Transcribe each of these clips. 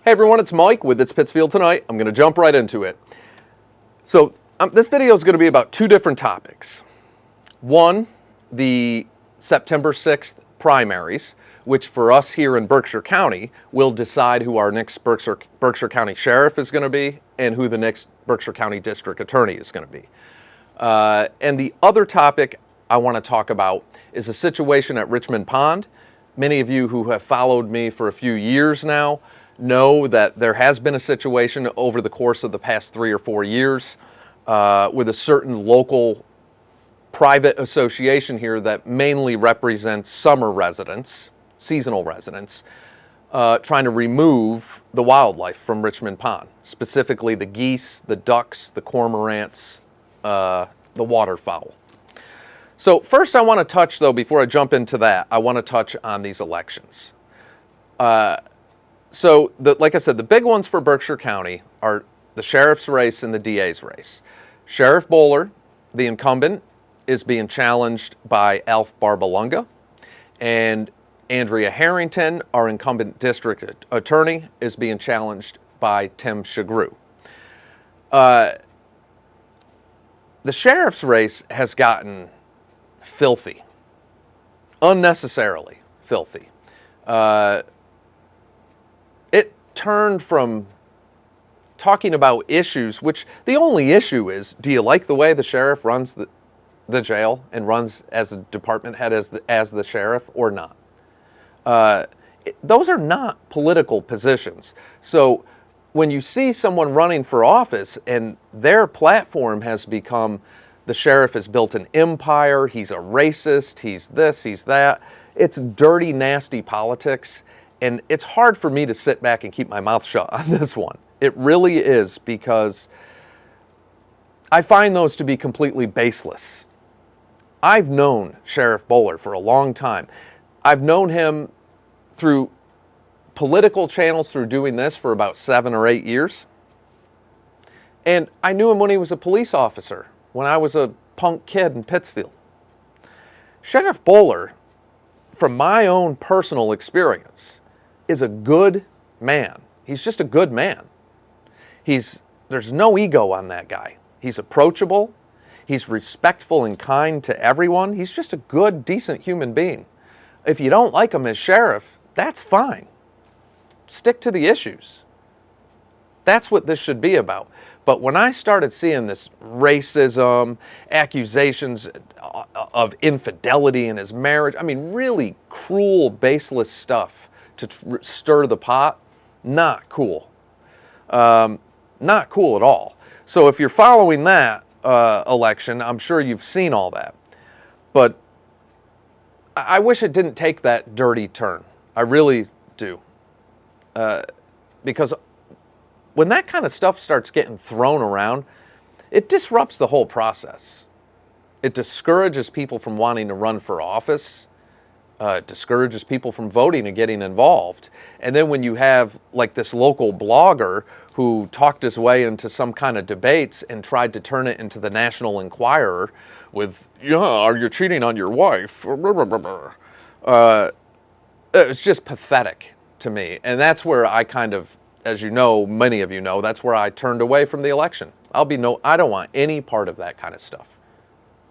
Hey everyone, it's Mike with It's Pittsfield Tonight. I'm going to jump right into it. So this video is going to be about two different topics. One, the September 6th primaries, which for us here in Berkshire County will decide who our next Berkshire County Sheriff is going to be and who the next Berkshire County District Attorney is going to be. And the other topic I want to talk about is a situation at Richmond Pond. Many of you who have followed me for a few years now know that there has been a situation over the course of the past 3 or 4 years with a certain local private association here that mainly represents summer residents, seasonal residents, trying to remove the wildlife from Richmond Pond, specifically the geese, the ducks, the cormorants, the waterfowl. So first I want to touch, though, before I jump into that, I want to touch on these elections. So, like I said, the big ones for Berkshire County are the sheriff's race and the DA's race. Sheriff Bowler, the incumbent, is being challenged by Alf Barbalunga, and Andrea Harrington, our incumbent district attorney, is being challenged by Tim Shagru. The sheriff's race has gotten filthy, unnecessarily filthy. It turned from talking about issues, which the only issue is, do you like the way the sheriff runs the jail and runs as a department head as the sheriff or not? Those are not political positions. So when you see someone running for office and their platform has become the sheriff has built an empire, he's a racist, he's this, he's that, it's dirty, nasty politics. And it's hard for me to sit back and keep my mouth shut on this one. It really is, because I find those to be completely baseless. I've known Sheriff Bowler for a long time. I've known him through political channels, through doing this for about 7 or 8 years. And I knew him when he was a police officer, when I was a punk kid in Pittsfield. Sheriff Bowler, from my own personal experience, is a good man. He's just a good man. There's no ego on that guy. He's approachable. He's respectful and kind to everyone. He's just a good, decent human being. If you don't like him as sheriff, that's fine. Stick to the issues. That's what this should be about. But when I started seeing this racism, accusations of infidelity in his marriage, I mean, really cruel, baseless stuff to stir the pot, not cool. Not cool at all. So if you're following that election, I'm sure you've seen all that. But I wish it didn't take that dirty turn. I really do. Because when that kind of stuff starts getting thrown around, it disrupts the whole process. It discourages people from wanting to run for office. Discourages people from voting and getting involved. And then when you have like this local blogger who talked his way into some kind of debates and tried to turn it into the National Enquirer with, are you cheating on your wife? It's just pathetic to me. And that's where I kind of, as you know, many of you know, that's where I turned away from the election. I don't want any part of that kind of stuff.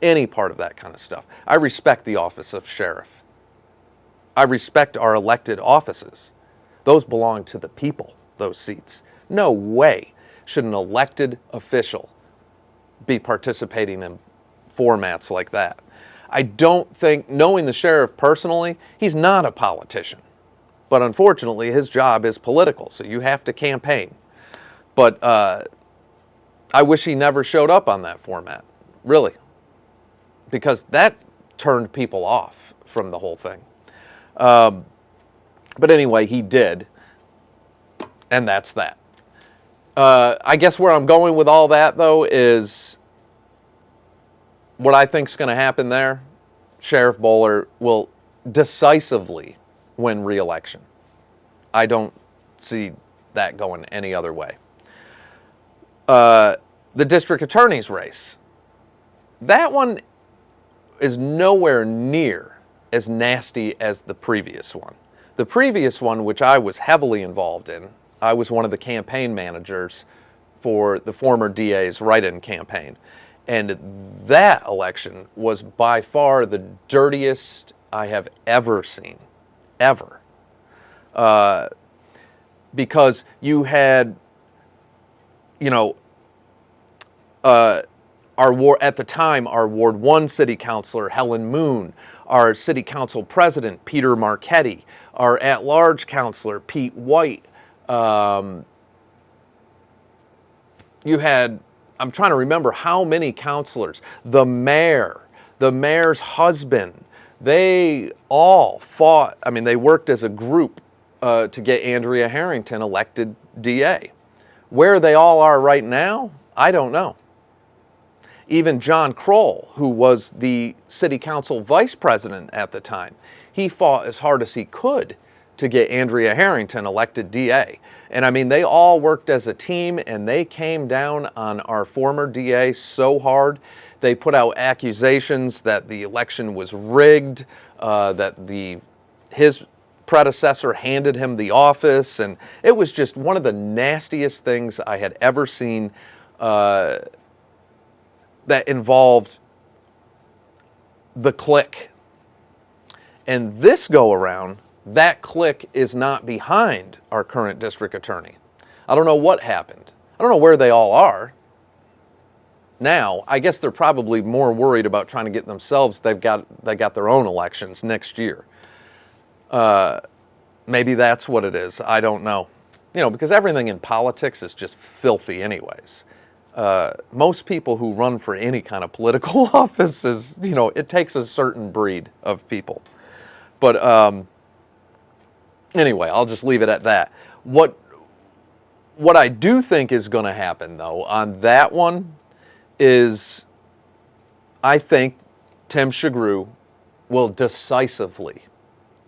Any part of that kind of stuff. I respect the office of sheriff. I respect our elected offices. Those belong to the people, those seats. No way should an elected official be participating in formats like that. I don't think, knowing the sheriff personally, he's not a politician. But unfortunately, his job is political, so you have to campaign. But I wish he never showed up on that format, really. Because that turned people off from the whole thing. But anyway, he did, and that's that. I guess where I'm going with all that, though, is what I think is going to happen there. Sheriff Bowler will decisively win re-election. I don't see that going any other way. The district attorney's race. That one is nowhere near as nasty as the previous one. The previous one, which I was heavily involved in, I was one of the campaign managers for the former DA's write-in campaign. And that election was by far the dirtiest I have ever seen, ever. Because you had, you know, at the time, our Ward 1 city councilor, Helen Moon, our city council president, Peter Marchetti, our at-large councilor, Pete White. You had, I'm trying to remember how many councilors, the mayor's husband, they all fought, I mean, they worked as a group to get Andrea Harrington elected DA. Where they all are right now, I don't know. Even John Kroll, who was the city council vice president at the time, he fought as hard as he could to get Andrea Harrington elected DA. And I mean, they all worked as a team, and they came down on our former DA so hard. They put out accusations that the election was rigged, that his predecessor handed him the office, and it was just one of the nastiest things I had ever seen that involved the clique. And this go around, that clique is not behind our current district attorney. I don't know what happened. I don't know where they all are now. I guess they're probably more worried about trying to get themselves, they got their own elections next year. Maybe that's what it is. I don't know. You know, because everything in politics is just filthy anyways. Most people who run for any kind of political office is, you know, it takes a certain breed of people. But anyway, I'll just leave it at that. What I do think is going to happen, though, on that one is I think Tim Shagru will decisively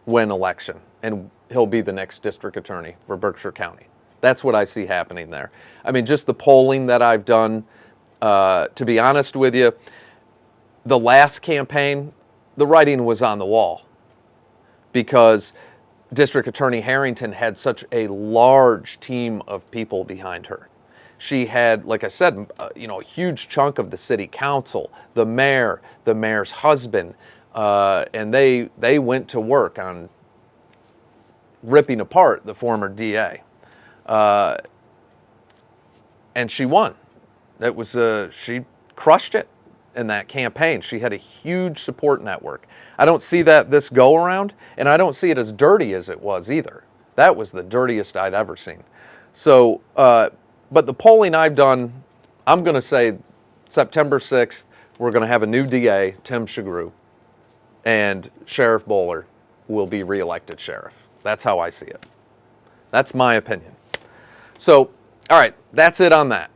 win election, and he'll be the next district attorney for Berkshire County. That's what I see happening there. I mean, just the polling that I've done, to be honest with you, the last campaign, the writing was on the wall because District Attorney Harrington had such a large team of people behind her. She had, like I said, you know, a huge chunk of the city council, the mayor, the mayor's husband, and they went to work on ripping apart the former DA. And she won. It was she crushed it in that campaign. She had a huge support network. I don't see that this go around, and I don't see it as dirty as it was either. That was the dirtiest I'd ever seen. So, but the polling I've done, I'm going to say September 6th, we're going to have a new DA, Tim Shagru, and Sheriff Bowler will be reelected sheriff. That's how I see it. That's my opinion. So, all right, that's it on that.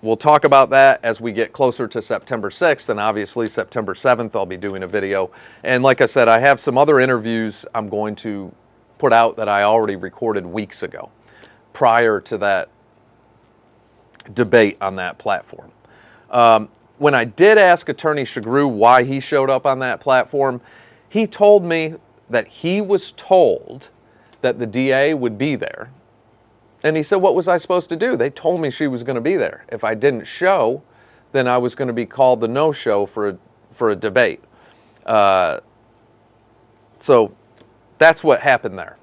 We'll talk about that as we get closer to September 6th, and obviously September 7th I'll be doing a video. And like I said, I have some other interviews I'm going to put out that I already recorded weeks ago, prior to that debate on that platform. When I did ask Attorney Shagru why he showed up on that platform, he told me that he was told that the DA would be there. And he said, what was I supposed to do? They told me she was going to be there. If I didn't show, then I was going to be called the no-show for a debate. So that's what happened there.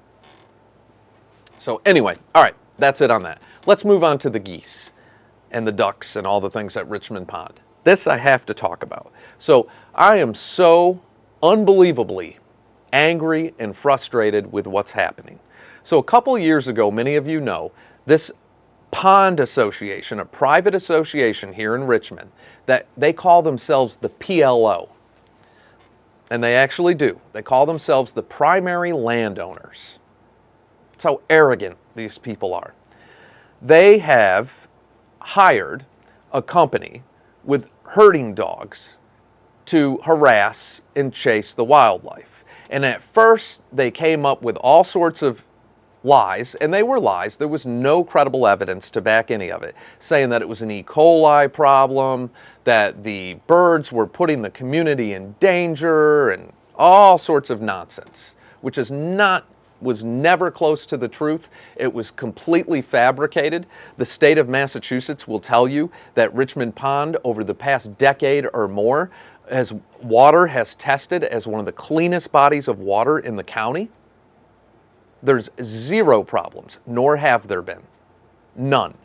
So anyway, all right, that's it on that. Let's move on to the geese and the ducks and all the things at Richmond Pond. This I have to talk about. So I am so unbelievably angry and frustrated with what's happening. So a couple years ago, many of you know, this pond association, a private association here in Richmond, that they call themselves the PLO. And they actually do. They call themselves the primary landowners. That's how arrogant these people are. They have hired a company with herding dogs to harass and chase the wildlife. And at first, they came up with all sorts of lies, and they were lies. There was no credible evidence to back any of it, saying that it was an E. coli problem, that the birds were putting the community in danger, and all sorts of nonsense, which is not was never close to the truth. It was completely fabricated. The state of Massachusetts will tell you that Richmond Pond, over the past decade or more, has tested as one of the cleanest bodies of water in the county. There's zero problems, nor have there been. None.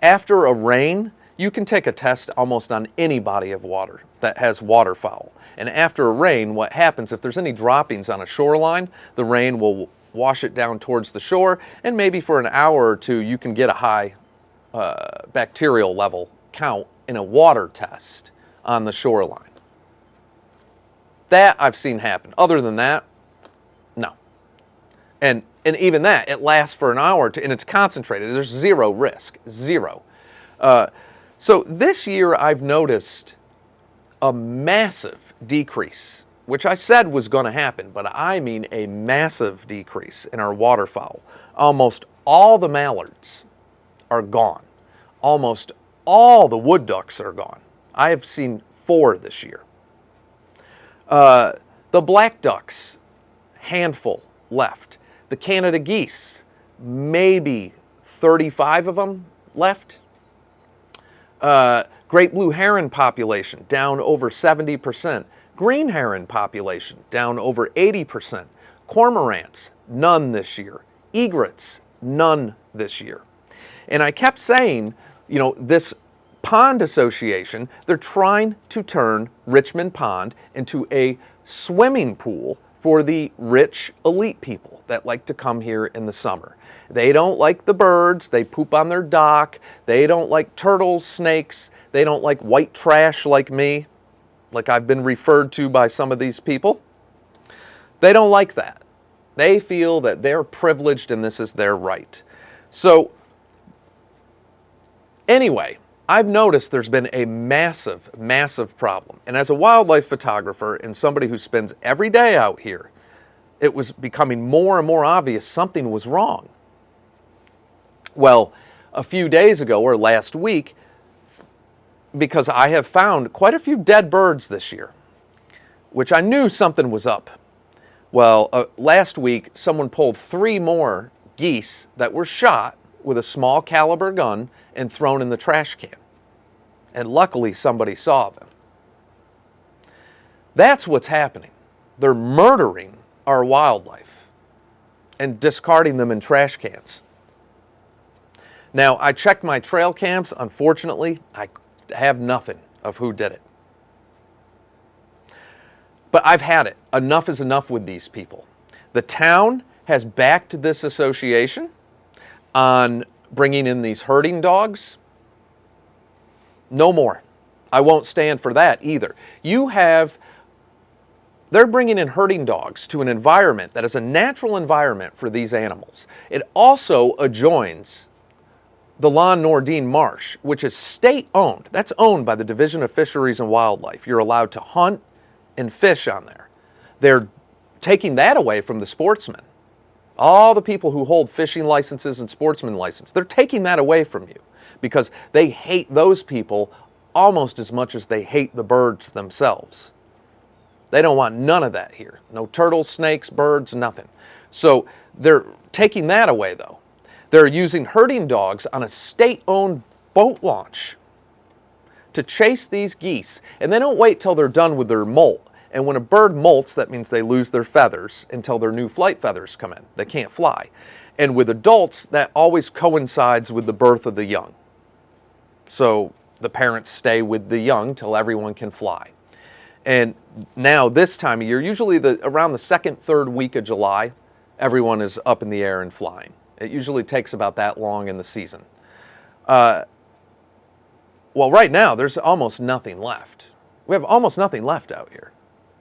After a rain, you can take a test almost on any body of water that has waterfowl. And after a rain, what happens, if there's any droppings on a shoreline, the rain will wash it down towards the shore, and maybe for an hour or two, you can get a high bacterial level count in a water test on the shoreline. That I've seen happen. Other than that, no. And even that, it lasts for an hour or two, and it's concentrated. There's zero risk, zero. So this year I've noticed a massive decrease, which I said was going to happen, but I mean a massive decrease in our waterfowl. Almost all the mallards are gone. Almost all the wood ducks are gone. I have seen 4 this year. The black ducks, handful left. The Canada geese, maybe 35 of them left. Great blue heron population, down over 70%. Green heron population, down over 80%. Cormorants, none this year. Egrets, none this year. And I kept saying, you know, this pond association, they're trying to turn Richmond Pond into a swimming pool for the rich elite people that like to come here in the summer. They don't like the birds, they poop on their dock, they don't like turtles, snakes, they don't like white trash like me, like I've been referred to by some of these people. They don't like that. They feel that they're privileged and this is their right. So anyway, I've noticed there's been a massive, massive problem. And as a wildlife photographer and somebody who spends every day out here, it was becoming more and more obvious something was wrong. Well, a few days ago or last week, because I have found quite a few dead birds this year, which I knew something was up. Well, last week, someone pulled 3 more geese that were shot with a small caliber gun and thrown in the trash can. And luckily, somebody saw them. That's what's happening. They're murdering our wildlife and discarding them in trash cans. Now, I checked my trail cams. Unfortunately, I have nothing of who did it. But I've had it. Enough is enough with these people. The town has backed this association on bringing in these herding dogs. No more. I won't stand for that either. They're bringing in herding dogs to an environment that is a natural environment for these animals. It also adjoins the Lawn Nordine Marsh, which is state-owned. That's owned by the Division of Fisheries and Wildlife. You're allowed to hunt and fish on there. They're taking that away from the sportsmen. All the people who hold fishing licenses and sportsman licenses, they're taking that away from you because they hate those people almost as much as they hate the birds themselves. They don't want none of that here. No turtles, snakes, birds, nothing. So they're taking that away, though. They're using herding dogs on a state-owned boat launch to chase these geese. And they don't wait till they're done with their molt. And when a bird molts, that means they lose their feathers until their new flight feathers come in. They can't fly. And with adults, that always coincides with the birth of the young. So the parents stay with the young till everyone can fly. And now this time of year, usually around the 2nd, 3rd week of July, everyone is up in the air and flying. It usually takes about that long in the season. Well, right now, there's almost nothing left. We have almost nothing left out here.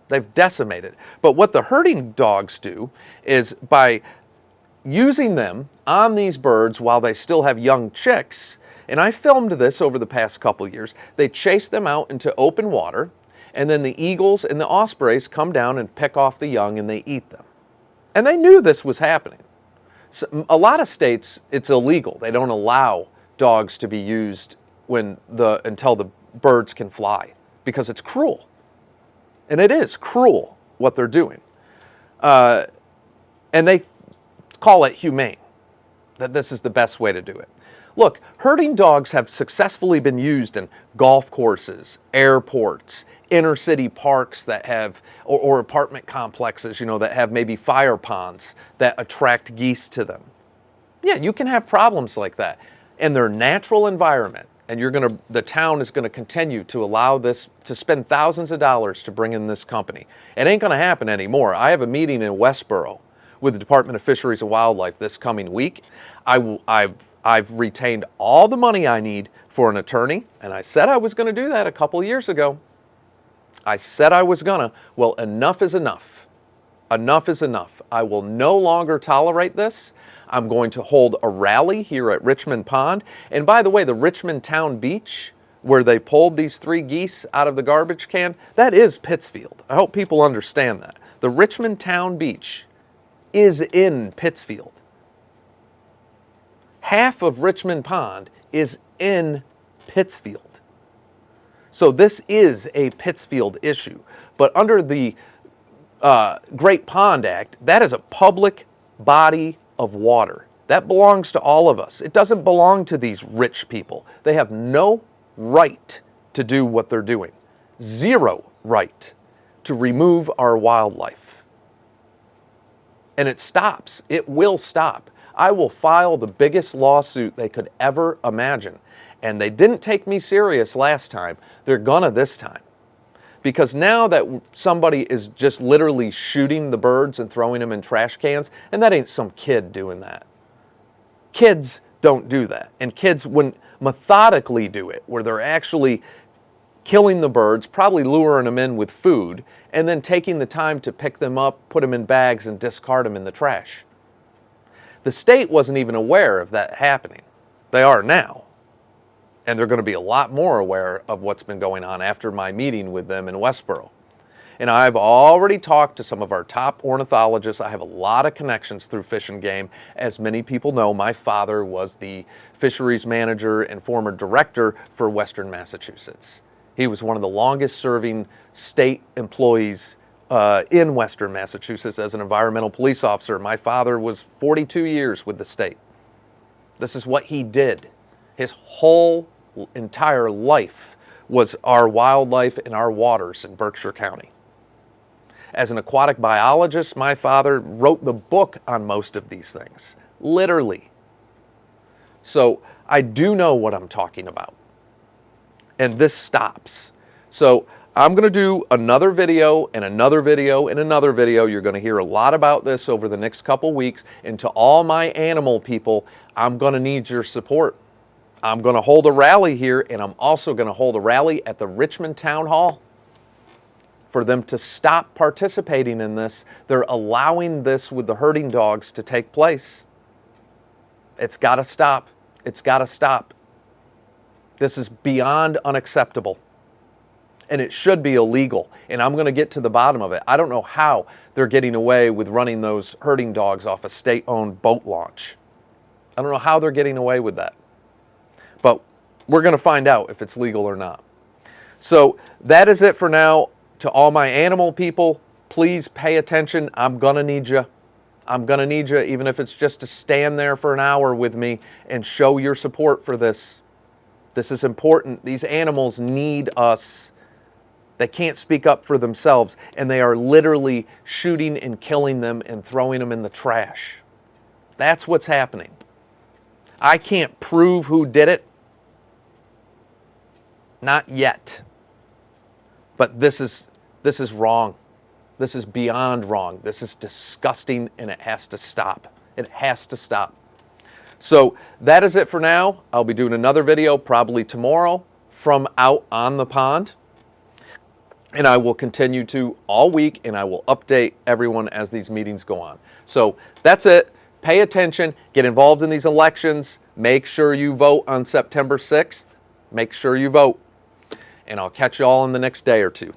They've decimated. But what the herding dogs do is by using them on these birds while they still have young chicks, and I filmed this over the past couple years, they chase them out into open water, and then the eagles and the ospreys come down and pick off the young and they eat them. And they knew this was happening. So, a lot of states, it's illegal. They don't allow dogs to be used until the birds can fly because it's cruel. And it is cruel what they're doing. And call it humane, that this is the best way to do it. Look, herding dogs have successfully been used in golf courses, airports, inner city parks that have, or apartment complexes, you know, that have maybe fire ponds that attract geese to them. Yeah, you can have problems like that in their natural environment, and the town is gonna continue to allow this, to spend thousands of dollars to bring in this company. It ain't gonna happen anymore. I have a meeting in Westboro with the Department of Fisheries and Wildlife this coming week. I've retained all the money I need for an attorney, and I said I was gonna do that a couple years ago. I said I was gonna. Well, enough is enough. Enough is enough. I will no longer tolerate this. I'm going to hold a rally here at Richmond Pond. And by the way, the Richmond Town Beach, where they pulled these 3 geese out of the garbage can, that is Pittsfield. I hope people understand that. The Richmond Town Beach is in Pittsfield. Half of Richmond Pond is in Pittsfield. So this is a Pittsfield issue. But under the Great Pond Act, that is a public body of water. That belongs to all of us. It doesn't belong to these rich people. They have no right to do what they're doing. Zero right to remove our wildlife. And it stops. It will stop. I will file the biggest lawsuit they could ever imagine. And they didn't take me serious last time. They're gonna this time. Because now that somebody is just literally shooting the birds and throwing them in trash cans, and that ain't some kid doing that. Kids don't do that. And kids wouldn't methodically do it, where they're actually killing the birds, probably luring them in with food, and then taking the time to pick them up, put them in bags, and discard them in the trash. The state wasn't even aware of that happening. They are now. And they're going to be a lot more aware of what's been going on after my meeting with them in Westboro. And I've already talked to some of our top ornithologists. I have a lot of connections through Fish and Game. As many people know, my father was the fisheries manager and former director for Western Massachusetts. He was one of the longest serving state employees in Western Massachusetts as an environmental police officer. My father was 42 years with the state. This is what he did. His whole entire life was our wildlife and our waters in Berkshire County. As an aquatic biologist, my father wrote the book on most of these things, literally. So I do know what I'm talking about. And this stops. So I'm going to do another video and another video and another video. You're going to hear a lot about this over the next couple weeks. And to all my animal people, I'm going to need your support. I'm going to hold a rally here, and I'm also going to hold a rally at the Richmond Town Hall for them to stop participating in this. They're allowing this with the herding dogs to take place. It's got to stop. It's got to stop. This is beyond unacceptable. And it should be illegal. And I'm going to get to the bottom of it. I don't know how they're getting away with running those herding dogs off a state-owned boat launch. I don't know how they're getting away with that. But we're going to find out if it's legal or not. So that is it for now. To all my animal people, please pay attention. I'm going to need you. I'm going to need you, even if it's just to stand there for an hour with me and show your support for this. This is important. These animals need us. They can't speak up for themselves, and they are literally shooting and killing them and throwing them in the trash. That's what's happening. I can't prove who did it. Not yet. But this is wrong. This is beyond wrong. This is disgusting, and it has to stop. It has to stop. So that is it for now. I'll be doing another video probably tomorrow from out on the pond. And I will continue to all week, and I will update everyone as these meetings go on. So that's it. Pay attention. Get involved in these elections. Make sure you vote on September 6th. Make sure you vote. And I'll catch you all in the next day or two.